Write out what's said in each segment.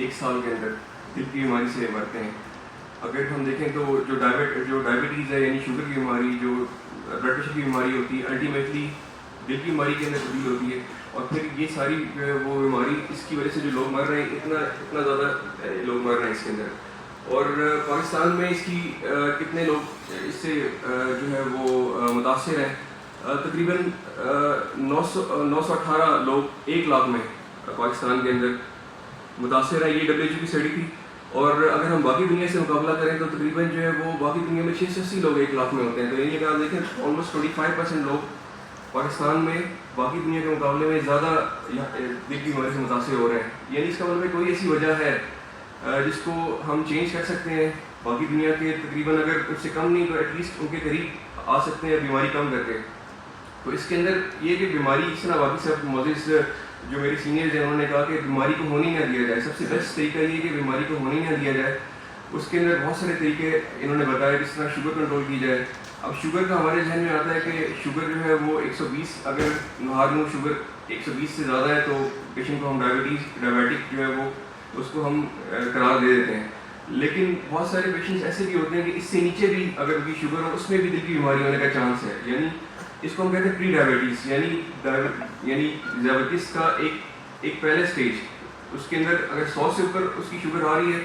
ایک سال کے اندر دل کی بیماری سے مرتے ہیں. اگر ہم دیکھیں تو جو ڈائبٹیز ہے یعنی شوگر کی بیماری, جو بلڈ پریشر کی بیماری ہوتی ہے, الٹیمیٹلی دل کی بیماری کے اندر تبدیل ہوتی ہے. اور پھر یہ ساری جو ہے وہ بیماری, اس کی وجہ سے جو لوگ مر رہے ہیں, اتنا زیادہ لوگ مر رہے ہیں اس کے اندر. اور پاکستان میں اس کی کتنے لوگ اس سے جو ہے وہ متاثر ہیں, تقریباً 918 لوگ 1 لاکھ میں پاکستان کے اندر متاثر ہے. یہ WHO کی اسٹڈی تھی. اور اگر ہم باقی دنیا سے مقابلہ کریں تو تقریباً جو ہے وہ باقی دنیا میں 680 لوگ 1 لاکھ میں ہوتے ہیں. تو یعنی اگر آپ دیکھیں آلموسٹ 25% لوگ پاکستان میں باقی دنیا کے مقابلے میں زیادہ دل کی بیماری سے متاثر ہو رہے ہیں. یعنی اس کا مطلب کوئی ایسی وجہ ہے جس کو ہم چینج کر سکتے ہیں. باقی دنیا کے تقریباً اگر اس سے کم نہیں تو ایٹ لیسٹ ان کے قریب آ سکتے ہیں بیماری کم کر کے. تو اس کے اندر یہ کہ بیماری, اس طرح باقی سب معزز جو میرے سینئرز ہیں انہوں نے کہا کہ بیماری کو ہونے نہ دیا جائے. سب سے بیسٹ طریقہ یہ کہ بیماری کو ہونے نہ دیا جائے. اس کے اندر بہت سارے طریقے انہوں نے بتایا جس طرح شوگر کنٹرول کی جائے. اب شوگر کا ہمارے ذہن میں آتا ہے کہ شوگر جو ہے وہ 120, اگر نارمل شوگر 120 سے زیادہ ہے تو پیشنٹ کو ہم ڈائبیٹک جو ہے وہ اس کو ہم قرار دے دیتے ہیں. لیکن بہت سارے پیشنٹس ایسے بھی ہوتے ہیں کہ اس سے نیچے بھی اگر ان کی شوگر ہو اس میں بھی دل کی بیماری ہونے کا چانس ہے. یعنی اس کو ہم کہتے ہیں پری ڈائبٹیز, یعنی ذیابیطس کا ایک پہلا اسٹیج. اس کے اندر اگر 100 سے اوپر اس کی شوگر آ رہی ہے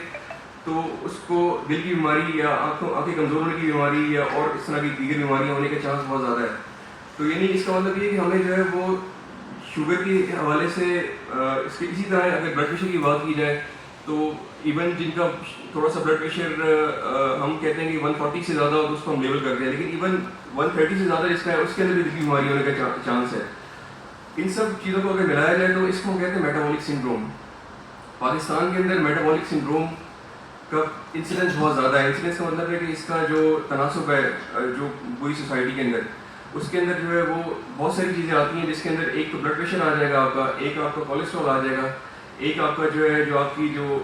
تو اس کو دل کی بیماری یا آنکھیں کمزور ہونے کی بیماری یا اور اس طرح کی دیگر بیماریاں ہونے کے چانس بہت زیادہ ہے. تو یعنی اس کا مطلب یہ کہ ہمیں جو ہے وہ شوگر کے حوالے سے اس کے اسی طرح اگر بلڈ پریشر کی بات کی جائے تو ایون جن کا تھوڑا سا بلڈ پریشر ہم کہتے ہیں کہ 140 سے زیادہ ہو تو اس کو ہم لیبل کرتے ہیں, لیکن ایون 130 سے زیادہ جس کا ہے اس کے اندر بھی دل کی بیماری ہونے کا چانس ہے. ان سب چیزوں کو اگر ملایا جائے تو اس کو ہم کہتے ہیں میٹابولک سنڈروم. پاکستان کے اندر میٹابولک سنڈروم کا انسیڈنس بہت زیادہ ہے. انسیڈنس کا مطلب ہے کہ اس کا جو تناسب ہے جو پوری سوسائٹی کے اندر, اس کے اندر جو ہے وہ بہت ساری چیزیں آتی ہیں جس کے اندر ایک تو بلڈ پریشر آ جائے گا آپ کا, ایک آپ کا کولیسٹرول آ جائے گا, ایک آپ کا جو ہے جو آپ کی جو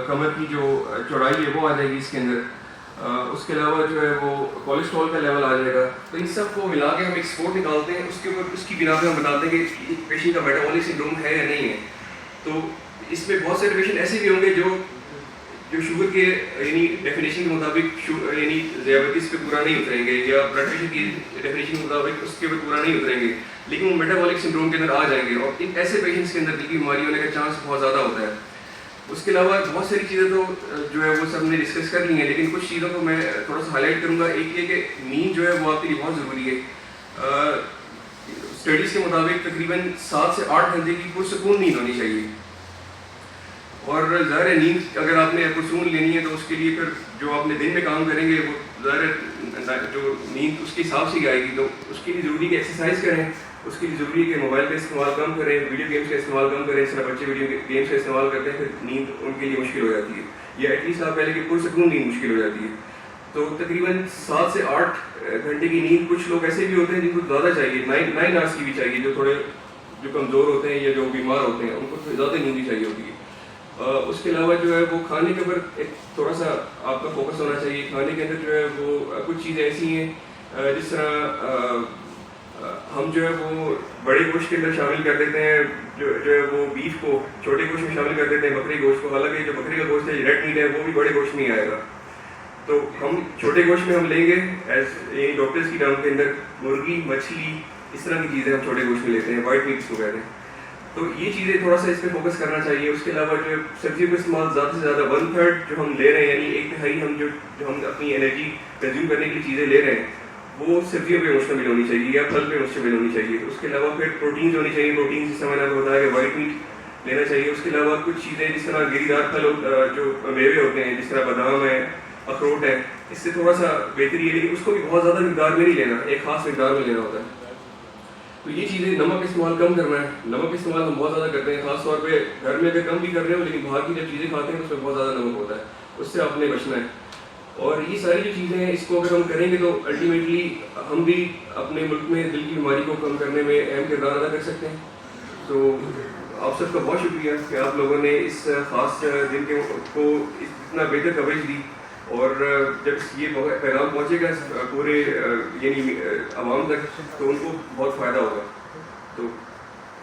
کمر کی جو چوڑائی ہے وہ آ جائے گی اس کے اندر. اس کے علاوہ جو ہے وہ کولیسٹرول کا لیول آ جائے گا. تو ان سب کو ملا کے ہم ایک اسکور نکالتے ہیں. اس کے اوپر اس کی بنا پہ ہم بتاتے ہیں کہ پیشنٹ کا میٹابولک سنڈروم ہے یا نہیں ہے. تو اس میں بہت سارے پیشنٹ ایسے بھی ہوں گے جو شوگر کے یعنی ڈیفینیشن کے مطابق یعنی ذیابیطس پہ پورا نہیں اتریں گے یا بلڈ پریشر کی ڈیفینیشن کے مطابق اس کے اوپر پورا نہیں اتریں گے, لیکن وہ میٹابولک سنڈروم کے اندر آ جائیں گے. اور ان ایسے پیشنٹس کے اندر دل کی بیماری ہونے کا چانس بہت زیادہ ہوتا ہے. اس کے علاوہ بہت ساری چیزیں تو جو ہے وہ سب نے ڈسکس کر لی ہیں, لیکن کچھ چیزوں کو میں تھوڑا سا ہائی لائٹ کروں گا. ایک یہ کہ نیند جو ہے وہ آپ کے لیے بہت ضروری ہے. اسٹڈیز کے مطابق تقریباً 7 سے 8 گھنٹے کی پرسکون نیند ہونی چاہیے. اور ظاہر ہے نیند اگر آپ نے پرسکون لینی ہے تو اس کے لیے پھر جو آپ نے دن میں کام کریں گے وہ ظاہر ہے جو نیند اس کے حساب سے ہی آئے گی. تو اس کے لیے ضروری ہے کہ ایکسرسائز کریں. اس کے لیے ضروری ہے کہ موبائل کا استعمال کم کریں, ویڈیو گیمس کا استعمال کم کریں. اس طرح بچے ویڈیو گیمس کا استعمال کرتے ہیں پھر نیند ان کے لیے مشکل ہو جاتی ہے, یا ایٹ لیسٹ آپ پہلے کہ پرسکون نیند مشکل ہو جاتی ہے. تو تقریباً 7 سے 8 گھنٹے کی نیند کچھ لوگ ایسے بھی ہوتے ہیں جن کو زیادہ چاہیے, 9 آورس کی بھی چاہیے. جو تھوڑے جو کمزور ہوتے ہیں یا جو بیمار ہوتے ہیں ان کو زیادہ نیند بھی چاہیے ہوتی ہے. اس کے علاوہ جو ہے وہ کھانے کے اوپر ایک تھوڑا سا آپ کا فوکس ہونا چاہیے. کھانے کے اندر جو ہے وہ کچھ چیزیں ایسی ہیں جس طرح ہم جو ہے وہ بڑے گوشت کے اندر شامل کر دیتے ہیں جو ہے وہ بیف کو چھوٹے گوشت میں شامل کر دیتے ہیں, بکری گوشت کو. حالانکہ جو بکری کا گوشت ہے ریڈ میٹ ہے وہ بھی بڑے گوشت میں ہی آئے گا. تو ہم چھوٹے گوشت میں ہم لیں گے یعنی ڈاکٹرز کی ٹرم کے اندر مرغی, مچھلی, اس طرح کی چیزیں ہم چھوٹے گوشت میں لیتے ہیں, وائٹ میٹ کو کہتے ہیں. تو یہ چیزیں تھوڑا سا اس پہ فوکس کرنا چاہیے. اس کے علاوہ جو سبزیوں کا استعمال زیادہ سے زیادہ 1/3 جو ہم لے رہے ہیں یعنی 1/3 ہم جو ہم اپنی انرجی کنزیوم کرنے کی چیزیں لے رہے ہیں وہ سبزیوں پہ مشتمل ہونی چاہیے یا پھل پہ مشتمل ہونی چاہیے. اس کے علاوہ پھر پروٹینز ہونی چاہیے. پروٹینز جس طرح میں نے آپ کو بتایا کہ وائٹ میٹ لینا چاہیے. اس کے علاوہ کچھ چیزیں جس طرح گری دار پھل جو میوے ہوتے ہیں جس طرح بادام ہے, اخروٹ ہے, اس سے تھوڑا سا بہتری ہے, لیکن اس کو بھی بہت زیادہ مقدار میں نہیں لینا, ایک خاص مقدار میں لینا ہوتا ہے. تو یہ چیزیں نمک استعمال کم کرنا ہے. نمک استعمال ہم بہت زیادہ کرتے ہیں, خاص طور پہ گھر میں اگر کم بھی کر رہے ہو لیکن باہر کی جب چیزیں کھاتے ہیں اس میں بہت زیادہ نمک ہوتا ہے, اس سے آپ نے بچنا ہے. اور یہ ساری جو چیزیں ہیں اس کو اگر ہم کریں گے تو الٹیمیٹلی ہم بھی اپنے ملک میں دل کی بیماری کو کم کرنے میں اہم کردار ادا کر سکتے ہیں. تو آپ سب کا بہت شکریہ کہ آپ لوگوں نے اس خاص دن کو اتنا بہتر کوریج دی. اور جب یہ پیغام پہنچے گا پورے یعنی عوام تک تو ان کو بہت فائدہ ہوگا. تو